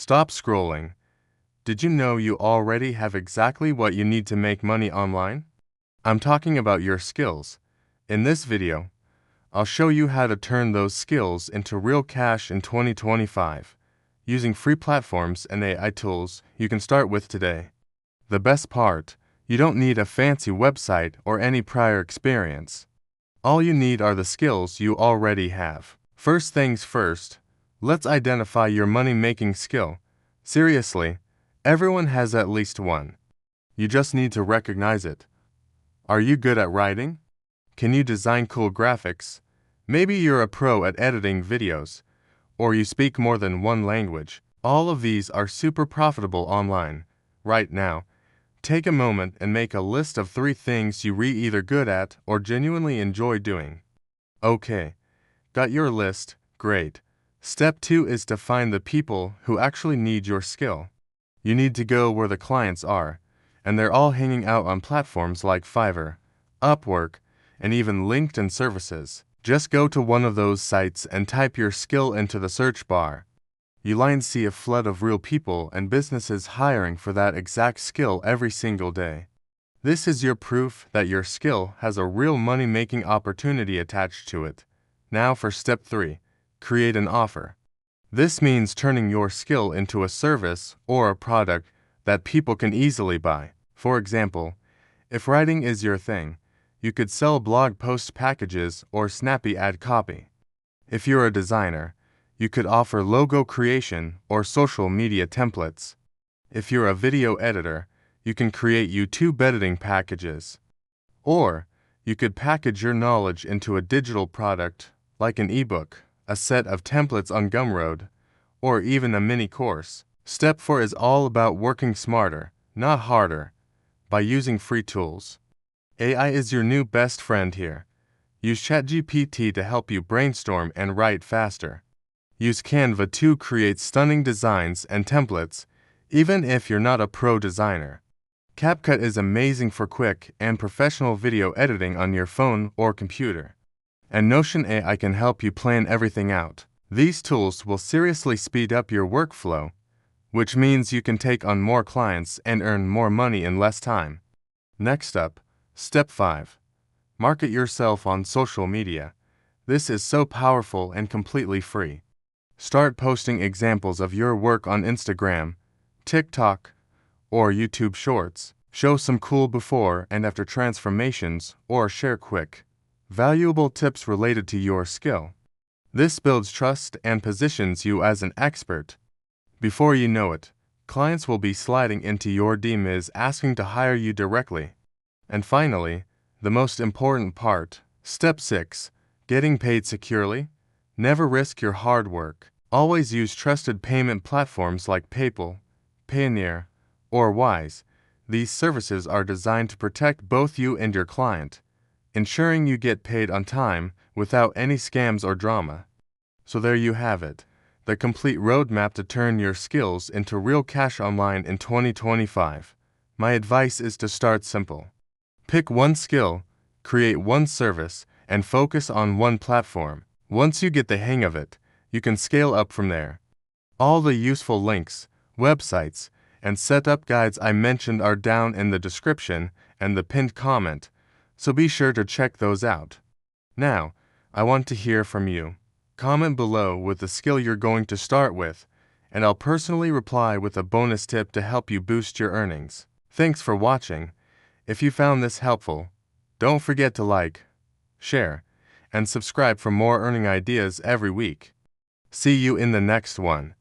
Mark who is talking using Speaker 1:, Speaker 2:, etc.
Speaker 1: Stop scrolling. Did you know you already have exactly what you need to make money online? I'm talking about your skills. In this video, I'll show you how to turn those skills into real cash in 2025, using free platforms and AI tools you can start with today. The best part, you don't need a fancy website or any prior experience. All you need are the skills you already have. First things first, let's identify your money-making skill. Seriously, everyone has at least one. You just need to recognize it. Are you good at writing? Can you design cool graphics? Maybe you're a pro at editing videos, or you speak more than one language. All of these are super profitable online. Right now, take a moment and make a list of 3 things you're either good at or genuinely enjoy doing. Okay, got your list? Great. Step 2 is to find the people who actually need your skill. You need to go where the clients are, and they're all hanging out on platforms like Fiverr, Upwork, and even LinkedIn services. Just go to one of those sites and type your skill into the search bar. You'll see a flood of real people and businesses hiring for that exact skill every single day. This is your proof that your skill has a real money-making opportunity attached to it. Now for step 3, create an offer. This means turning your skill into a service or a product that people can easily buy. For example, if writing is your thing, you could sell blog post packages or snappy ad copy. If you're a designer, you could offer logo creation or social media templates. If you're a video editor, you can create YouTube editing packages. Or, you could package your knowledge into a digital product like an ebook, a set of templates on Gumroad, or even a mini course. Step 4 is all about working smarter, not harder, by using free tools. AI is your new best friend here. Use ChatGPT to help you brainstorm and write faster. Use Canva to create stunning designs and templates, even if you're not a pro designer. CapCut is amazing for quick and professional video editing on your phone or computer. And Notion AI can help you plan everything out. These tools will seriously speed up your workflow, which means you can take on more clients and earn more money in less time. Next up, step 5. Market yourself on social media. This is so powerful and completely free. Start posting examples of your work on Instagram, TikTok, or YouTube Shorts. Show some cool before and after transformations or share quick, valuable tips related to your skill. This builds trust and positions you as an expert. Before you know it, clients will be sliding into your DMs asking to hire you directly. And finally, the most important part, step 6, getting paid securely. Never risk your hard work. Always use trusted payment platforms like PayPal, Payoneer, or Wise. These services are designed to protect both you and your client, ensuring you get paid on time without any scams or drama. So there you have it, the complete roadmap to turn your skills into real cash online in 2025. My advice is to start simple. Pick one skill, create one service, and focus on one platform. Once you get the hang of it, you can scale up from there. All the useful links, websites, and setup guides I mentioned are down in the description and the pinned comment, so be sure to check those out. Now, I want to hear from you. Comment below with the skill you're going to start with, and I'll personally reply with a bonus tip to help you boost your earnings. Thanks for watching. If you found this helpful, don't forget to like, share, and subscribe for more earning ideas every week. See you in the next one.